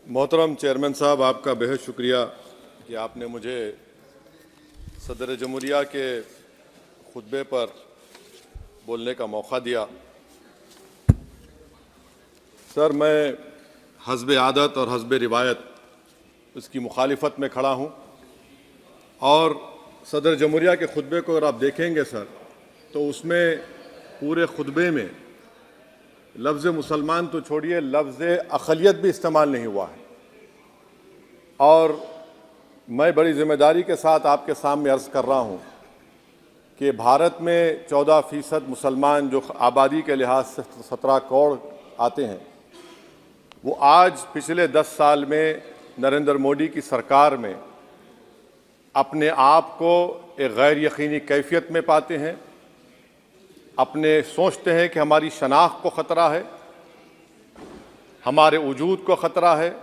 मोहतरम चेयरमैन साहब, आपका बेहद शुक्रिया कि आपने मुझे सदर जमहूरिया के खुतबे पर बोलने का मौका दिया। सर, मैं हस्ब आदत और हस्ब रिवायत इसकी मुखालिफत में खड़ा हूँ और सदर जमहूरिया के खुतबे को अगर आप देखेंगे सर, तो उसमें पूरे खुतबे में लफ्ज़ मुसलमान तो छोड़िए, लफ्ज़ अक़लियत भी इस्तेमाल नहीं हुआ है। और मैं बड़ी ज़िम्मेदारी के साथ आपके सामने अर्ज़ कर रहा हूँ कि भारत में 14% मुसलमान जो आबादी के लिहाज से 17 करोड़ आते हैं, वो आज पिछले 10 साल में नरेंद्र मोदी की सरकार में अपने आप को एक गैर यकीनी कैफियत में पाते हैं। अपने सोचते हैं कि हमारी शनाख्त को ख़तरा है, हमारे वजूद को ख़तरा है।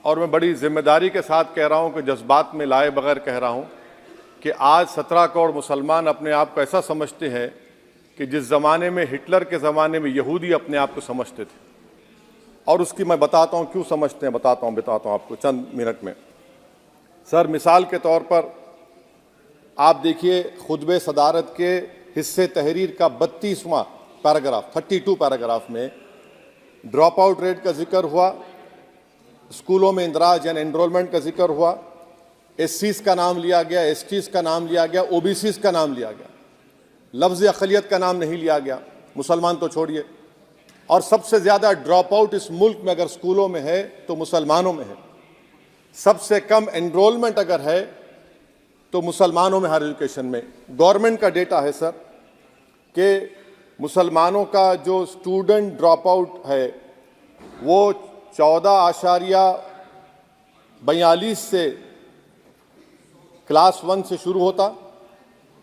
और मैं बड़ी ज़िम्मेदारी के साथ कह रहा हूँ कि जज्बात में लाए बगैर कह रहा हूँ कि आज 17 करोड़ मुसलमान अपने आप को ऐसा समझते हैं कि जिस ज़माने में हिटलर के ज़माने में यहूदी अपने आप को समझते थे। और उसकी मैं बताता हूँ क्यों समझते हैं, बताता हूँ आपको चंद मिनट में। सर, मिसाल के तौर पर आप देखिए, खुतबे सदारत के हिस्से तहरीर का 32वां पैराग्राफ 32 पैराग्राफ में ड्रॉप आउट रेट का जिक्र हुआ, स्कूलों में इंदराज यानी एनरोलमेंट का जिक्र हुआ, एससीज़ का नाम लिया गया, एसटीज़ का नाम लिया गया, ओबीसीज़ का नाम लिया गया, लफ्ज़ अक़लियत का नाम नहीं लिया गया, मुसलमान तो छोड़िए। और सबसे ज़्यादा ड्रॉप आउट इस मुल्क में अगर स्कूलों में है तो मुसलमानों में है। सबसे कम एनरोलमेंट अगर है तो मुसलमानों में, हायर एजुकेशन में। गवर्नमेंट का डेटा है सर कि मुसलमानों का जो स्टूडेंट ड्रॉप आउट है वो 14.42 से क्लास 1 से शुरू होता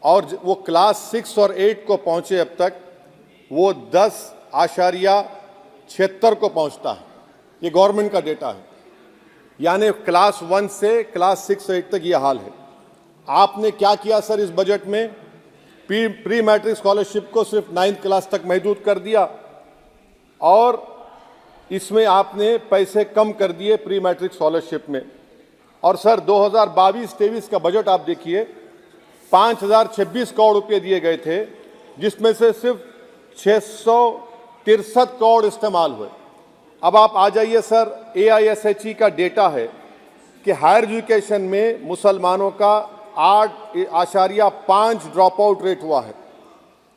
और वो क्लास 6 और 8 को पहुंचे अब तक वो 10.76 को पहुंचता है। ये गवर्नमेंट का डेटा है, यानी क्लास 1 से क्लास 6 8 तक ये हाल है। आपने क्या किया सर इस बजट में? प्री मैट्रिक स्कॉलरशिप को सिर्फ 9th क्लास तक महदूद कर दिया और इसमें आपने पैसे कम कर दिए प्री मैट्रिक स्कॉलरशिप में। और सर 2022-23 का बजट आप देखिए, 5026 करोड़ रुपए दिए गए थे, जिसमें से सिर्फ 663 करोड़ इस्तेमाल हुए। अब आप आ जाइए सर, AISHE का डेटा है कि हायर एजुकेशन में मुसलमानों का 8.5 ड्रॉप आउट रेट हुआ है।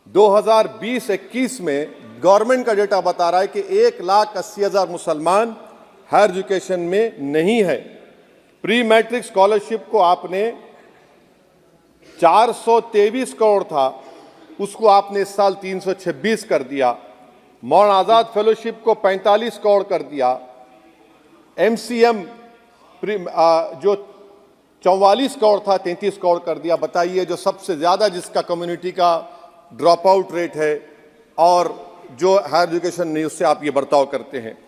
2020-21 में गवर्नमेंट का डेटा बता रहा है कि 1,80,000 मुसलमान हायर एजुकेशन में नहीं है। प्री मैट्रिक स्कॉलरशिप को आपने 423 करोड़ था, उसको आपने इस साल 326 कर दिया। मौलाना आज़ाद फेलोशिप को 45 करोड़ कर दिया। MCM जो 44 करोड़ था 33 करोड़ कर दिया। बताइए, जो सबसे ज़्यादा जिसका कम्युनिटी का ड्रॉप आउट रेट है और जो हायर एजुकेशन नहीं, उससे आप ये बर्ताव करते हैं।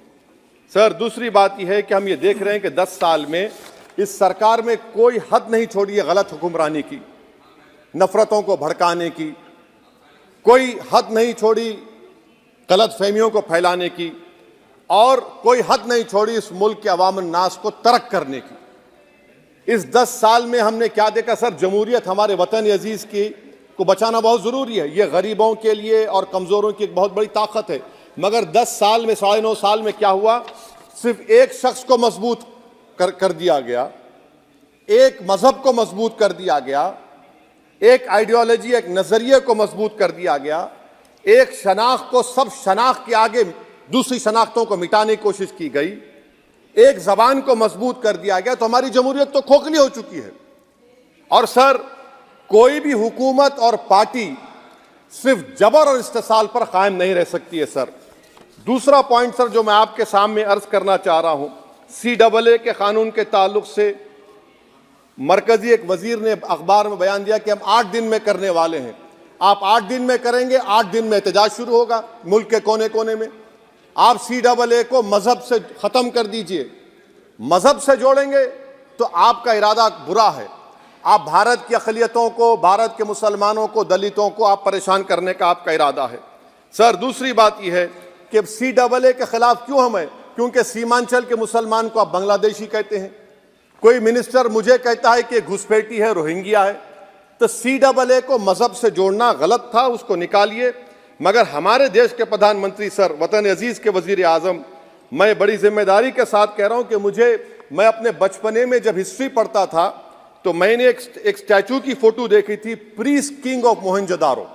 सर, दूसरी बात यह है कि हम ये देख रहे हैं कि 10 साल में इस सरकार में कोई हद नहीं छोड़ी है गलत हुक्मरानी की, नफरतों को भड़काने की, कोई हद नहीं छोड़ी गलत फहमियों को फैलाने की, और कोई हद नहीं छोड़ी इस मुल्क के अवाम नास को तर्क करने की। इस 10 साल में हमने क्या देखा सर? जमहूरियत हमारे वतन अजीज की को बचाना बहुत ज़रूरी है। ये गरीबों के लिए और कमज़ोरों की एक बहुत बड़ी ताकत है। मगर 10 साल में, 9.5 साल में क्या हुआ? सिर्फ एक शख्स को मजबूत कर दिया गया, एक मजहब को मजबूत कर दिया गया, एक आइडियोलॉजी, एक नज़रिए को मजबूत कर दिया गया, एक शनाख्त को सब शनाख्त के आगे दूसरी शनाख्तों को मिटाने की कोशिश की गई, एक ज़बान को मजबूत कर दिया गया। तो हमारी जमहूरियत तो खोखली हो चुकी है। और सर, कोई भी हुकूमत और पार्टी सिर्फ जबर और इस्तेसाल पर कायम नहीं रह सकती है सर। दूसरा पॉइंट सर जो मैं आपके सामने अर्ज करना चाह रहा हूं, CAA के कानून के ताल्लुक से मरकजी एक वजीर ने अखबार में बयान दिया कि हम 8 दिन में करने वाले हैं। आप 8 दिन में करेंगे, 8 दिन में एहतजाज शुरू होगा मुल्क के कोने कोने में। आप CAA को मजहब से ख़त्म कर दीजिए, मजहब से जोड़ेंगे तो आपका इरादा बुरा है। आप भारत की अक़लियतों को, भारत के मुसलमानों को, दलितों को आप परेशान करने का आपका इरादा है। सर, दूसरी बात यह है कि CAA के ख़िलाफ़ क्यों हम हैं? क्योंकि सीमांचल के मुसलमान को आप बांग्लादेशी कहते हैं। कोई मिनिस्टर मुझे कहता है कि घुसपैठी है, रोहिंग्या है। तो CAA को मजहब से जोड़ना गलत था, उसको निकालिए। मगर हमारे देश के प्रधानमंत्री सर, वतन अजीज के वजीर आजम, मैं बड़ी जिम्मेदारी के साथ कह रहा हूं कि मैं अपने बचपने में जब हिस्ट्री पढ़ता था तो मैंने एक स्टैचू की फोटो देखी थी, प्रीस्ट किंग ऑफ मोहनजोदारो।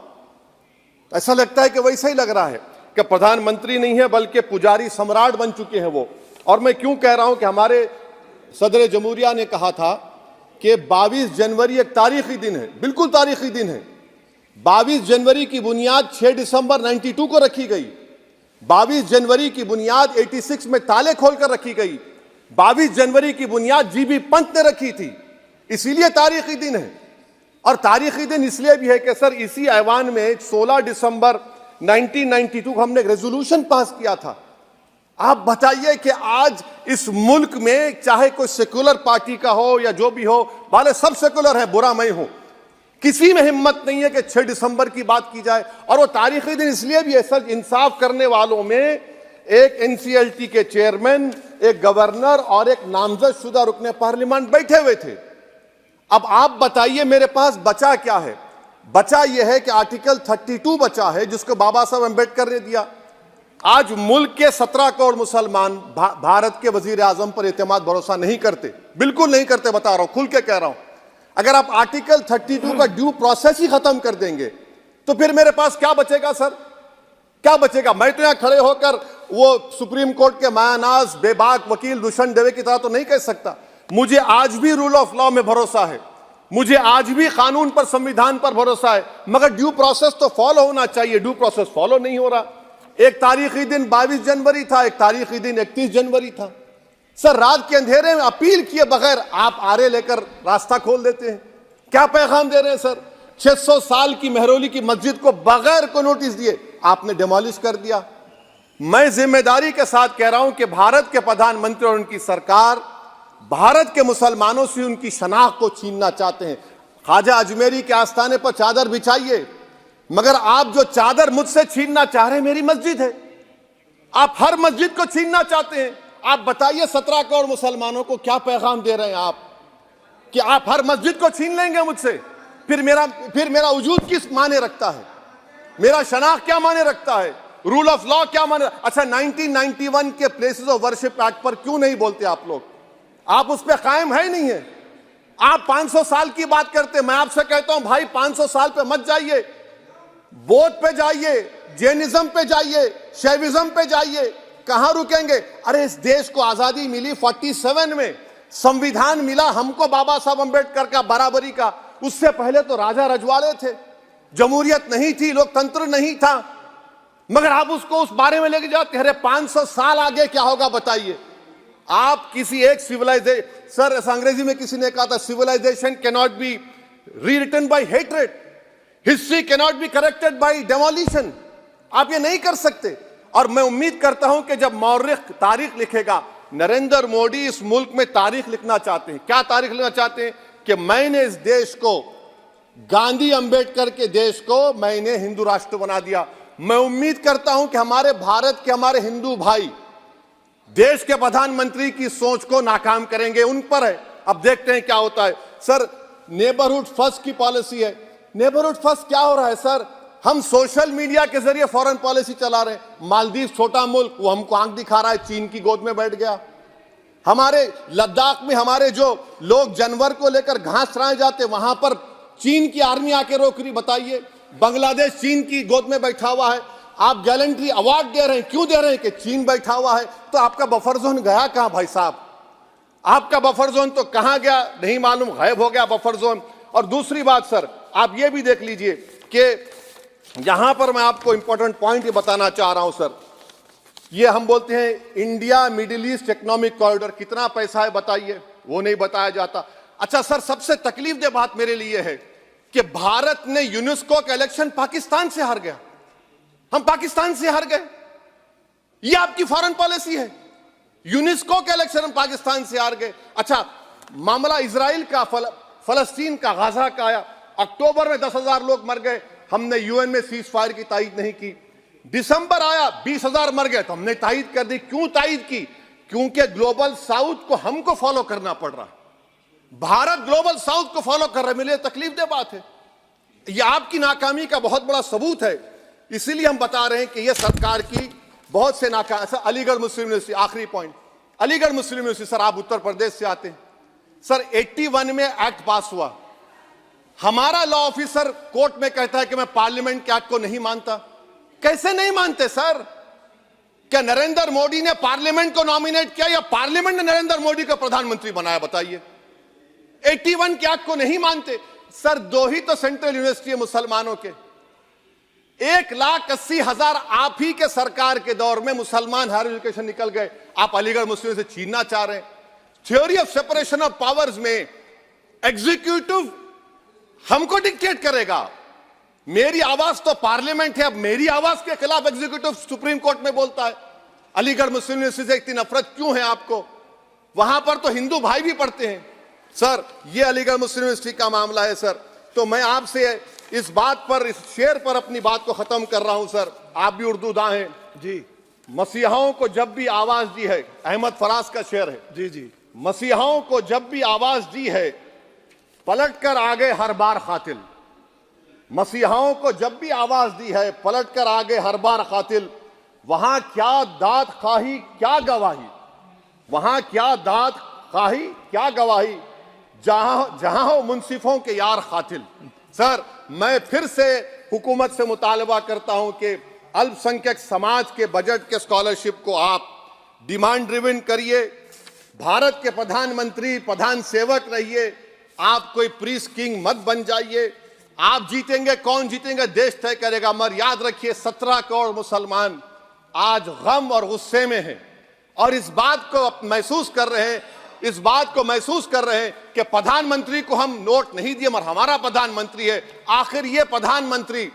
ऐसा लगता है कि वैसा ही लग रहा है कि प्रधानमंत्री नहीं है बल्कि पुजारी सम्राट बन चुके हैं वो। और मैं क्यों कह रहा हूं कि हमारे सदर जमहूरिया ने कहा था कि 22 जनवरी एक तारीखी दिन है, बिल्कुल तारीखी दिन है। 22 जनवरी की बुनियाद 6 दिसंबर 92 को रखी गई। 22 जनवरी की बुनियाद 86 में ताले खोलकर रखी गई। 22 जनवरी की बुनियाद GB पंत ने रखी थी, इसीलिए तारीखी दिन है। और तारीखी दिन इसलिए भी है कि सर इसी ऐवान में 16 दिसंबर 1992 को हमने एक रेजोल्यूशन पास किया था। आप बताइए कि आज इस मुल्क में चाहे कोई सेकुलर पार्टी का हो या जो भी हो, वाले सब सेकुलर है, बुरा मैं हूं, किसी में हिम्मत नहीं है कि 6 दिसंबर की बात की जाए। और वो तारीखी दिन इसलिए भी है सर, इंसाफ करने वालों में एक NCLT के चेयरमैन, एक गवर्नर और एक नामजद शुदा रुकने पार्लियामेंट बैठे हुए थे। अब आप बताइए मेरे पास बचा क्या है? बचा यह है कि आर्टिकल 32 बचा है जिसको बाबा साहब अम्बेडकर ने दिया। आज मुल्क के 17 करोड़ मुसलमान भारत के वजीर आजम पर एतमाद भरोसा नहीं करते, बिल्कुल नहीं करते, बता रहा हूं, खुल के कह रहा हूं। अगर आप आर्टिकल 32 का ड्यू प्रोसेस ही खत्म कर देंगे तो फिर मेरे पास क्या बचेगा सर? क्या बचेगा? मैं तो यहां खड़े होकर वो सुप्रीम कोर्ट के मायानाज बेबाक वकील दुष्यंत दवे की तरह तो नहीं कह सकता। मुझे आज भी रूल ऑफ लॉ में भरोसा है, मुझे आज भी कानून पर, संविधान पर भरोसा है, मगर ड्यू प्रोसेस तो फॉलो होना चाहिए। ड्यू प्रोसेस फॉलो नहीं हो रहा। एक तारीखी दिन 22 जनवरी था, एक तारीखी दिन 31 जनवरी था। सर रात के अंधेरे में अपील किए बगैर आप आरे लेकर रास्ता खोल देते हैं। क्या पैगाम दे रहे हैं सर? 600 साल की मेहरौली की मस्जिद को बगैर को नोटिस दिए आपने डिमोलिश कर दिया। मैं जिम्मेदारी के साथ कह रहा हूं कि भारत के प्रधानमंत्री और उनकी सरकार भारत के मुसलमानों से उनकी शनाख्त को छीनना चाहते हैं। ख्वाजा अजमेरी के आस्थाने पर चादर बिछाइए, मगर आप जो चादर मुझसे छीनना चाह रहे हैं, मेरी मस्जिद है, आप हर मस्जिद को छीनना चाहते हैं। आप बताइए 17 करोड़ मुसलमानों को क्या पैगाम दे रहे हैं आप कि आप हर मस्जिद को छीन लेंगे मुझसे? फिर मेरा वजूद किस माने रखता है? मेरा शनाख्त क्या माने रखता है? रूल ऑफ लॉ क्या माने? अच्छा, 1991 के प्लेसेस ऑफ वर्शिप एक्ट पर क्यों नहीं बोलते आप लोग? आप उस पर कायम है नहीं है। आप 500 साल की बात करते, मैं आपसे कहता हूं भाई 500 साल पे मत जाइए, बौद्ध पे जाइए, जैनिज्म पे जाइए, शैविज्म पे जाइए, कहां रुकेंगे? अरे इस देश को आजादी मिली 47 में, संविधान मिला हमको बाबा साहब अम्बेडकर का बराबरी का। उससे पहले तो राजा रजवाड़े थे, जमहूरियत नहीं थी, लोकतंत्र नहीं था, मगर आप उसको उस बारे में लेके जाते। अरे 500 साल आगे क्या होगा बताइए? आप किसी एक सिविलाइजेशन, सर अंग्रेजी में किसी ने कहा था, civilization can not be rewritten by hatred, history can not be corrected by demolition. आप ये नहीं कर सकते। और मैं उम्मीद करता हूं कि जब मौर्रिख तारीख लिखेगा, नरेंद्र मोदी इस मुल्क में तारीख लिखना चाहते हैं। क्या तारीख लिखना चाहते हैं? कि मैंने इस देश को, गांधी अंबेडकर के देश को मैंने हिंदू राष्ट्र बना दिया। मैं उम्मीद करता हूं कि हमारे भारत के हमारे हिंदू भाई देश के प्रधानमंत्री की सोच को नाकाम करेंगे, उन पर है। अब देखते हैं क्या होता है। सर नेबरहुड फर्स्ट की पॉलिसी है। नेबरहुड फर्स्ट क्या हो रहा है सर? हम सोशल मीडिया के जरिए फॉरेन पॉलिसी चला रहे हैं। मालदीव छोटा मुल्क, वो हमको आंख दिखा रहा है, चीन की गोद में बैठ गया। हमारे लद्दाख में हमारे जो लोग जानवर को लेकर घास चराए जाते, वहां पर चीन की आर्मी आके रोक रही। बताइए, बांग्लादेश चीन की गोद में बैठा हुआ है। आप गैलेंट्री अवार्ड दे रहे हैं, क्यों दे रहे हैं? कि चीन बैठा हुआ है। तो आपका बफर जोन गया कहां भाई साहब? आपका बफर जोन तो कहां गया नहीं मालूम, गायब हो गया बफर जोन। और दूसरी बात सर, आप ये भी देख लीजिए कि यहां पर मैं आपको इंपॉर्टेंट पॉइंट ये बताना चाह रहा हूं सर। ये हम बोलते हैं India middle east economic corridor, कितना पैसा है बताइए? वो नहीं बताया जाता। अच्छा सर, सबसे तकलीफ दे बात मेरे लिए है कि भारत ने यूनेस्को का इलेक्शन पाकिस्तान से हार गया। हम पाकिस्तान से हार गए, ये आपकी फॉरेन पॉलिसी है। यूनेस्को के इलेक्शन हम पाकिस्तान से हार गए। अच्छा, मामला इजराइल का, फलस्तीन का, गाजा का आया। अक्टूबर में 10,000 लोग मर गए, हमने यूएन में सीज फायर की तायीद नहीं की। दिसंबर आया 20,000 मर गए तो हमने तायद कर दी। क्यों तायद की? क्योंकि ग्लोबल साउथ को हमको फॉलो करना पड़ रहा। भारत ग्लोबल साउथ को फॉलो कर रहा है। मेरे लिए तकलीफदेह बात है। यह आपकी नाकामी का बहुत बड़ा सबूत है। इसीलिए हम बता रहे हैं कि यह सरकार की बहुत से नाकाम। अलीगढ़ मुस्लिम यूनिवर्सिटी, आखिरी पॉइंट, अलीगढ़ मुस्लिम यूनिवर्सिटी। सर, आप उत्तर प्रदेश से आते हैं। सर, 81 में एक्ट पास हुआ। हमारा लॉ ऑफिसर कोर्ट में कहता है कि मैं पार्लियामेंट के एक्ट को नहीं मानता। कैसे नहीं मानते सर? क्या नरेंद्र मोदी ने पार्लियामेंट को नॉमिनेट किया या पार्लियामेंट ने नरेंद्र मोदी को प्रधानमंत्री बनाया? बताइए। 81 के एक्ट को नहीं मानते। सर, 2 ही तो सेंट्रल यूनिवर्सिटी है मुसलमानों के। 1,80,000 आप ही के सरकार के दौर में मुसलमान हायर एजुकेशन निकल गए। आप अलीगढ़ मुस्लिम से छीनना चाह रहे हैं। Theory of separation of powers में एग्जीक्यूटिव हमको डिक्टेट करेगा। मेरी आवाज तो पार्लियामेंट है, अब मेरी आवाज के खिलाफ एग्जीक्यूटिव सुप्रीम कोर्ट में बोलता है। अलीगढ़ मुस्लिम यूनिवर्सिटी से इतनी नफरत क्यों है आपको? वहां पर तो हिंदू भाई भी पढ़ते हैं। सर, ये अलीगढ़ मुस्लिम यूनिवर्सिटी का मामला है सर। तो मैं आपसे इस बात पर, इस शेर पर अपनी बात को खत्म कर रहा हूं सर। आप भी उर्दू दां हैं जी। मसीहाओं को जब भी आवाज दी है, अहमद फराज का शेर है जी जी, मसीहाओं को जब भी आवाज दी है पलट कर आ गए हर बार कातिल। मसीहाओं को जब भी आवाज दी है पलट कर आ गए हर बार कातिल। वहां क्या दाद खाही क्या गवाही, वहां क्या दाद खाही क्या गवाही, जहां हो मुंसिफों के यार कातिल। सर, मैं फिर से हुकूमत से मुतालबा करता हूं कि अल्पसंख्यक समाज के बजट के स्कॉलरशिप को आप डिमांड ड्रिवन करिए। भारत के प्रधानमंत्री प्रधान सेवक रहिए। आप कोई प्रीस किंग मत बन जाइए। आप जीतेंगे, कौन जीतेंगे देश तय करेगा। मगर याद रखिए, 17 करोड़ मुसलमान आज गम और गुस्से में हैं और इस बात को महसूस कर रहे हैं, इस बात को महसूस कर रहे हैं कि प्रधानमंत्री को हम नोट नहीं दिए मगर हमारा प्रधानमंत्री है। आखिर ये प्रधानमंत्री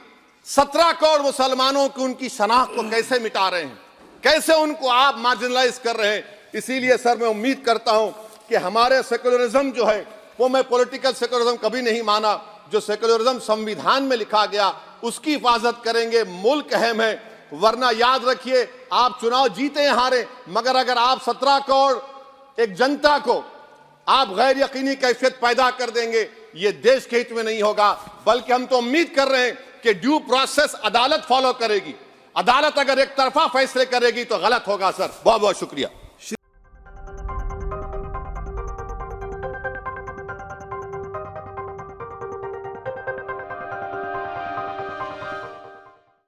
17 करोड़ मुसलमानों की उनकी शनाख्त को कैसे मिटा रहे हैं, कैसे उनको आप मार्जिनलाइज कर रहे हैं। इसीलिए सर, मैं उम्मीद करता हूं कि हमारे सेकुलरिज्म जो है वो, मैं पॉलिटिकल सेकुलरिज्म कभी नहीं माना, जो सेकुलरिज्म संविधान में लिखा गया उसकी हिफाजत करेंगे। मुल्क अहम है। वरना याद रखिए, आप चुनाव जीते या हारे, मगर अगर आप 17 करोड़ एक जनता को आप गैर यकीनी कैफियत पैदा कर देंगे, ये देश के हित में नहीं होगा। बल्कि हम तो उम्मीद कर रहे हैं कि ड्यू प्रोसेस अदालत फॉलो करेगी। अदालत अगर एक तरफा फैसले करेगी तो गलत होगा। सर, बहुत बहुत शुक्रिया।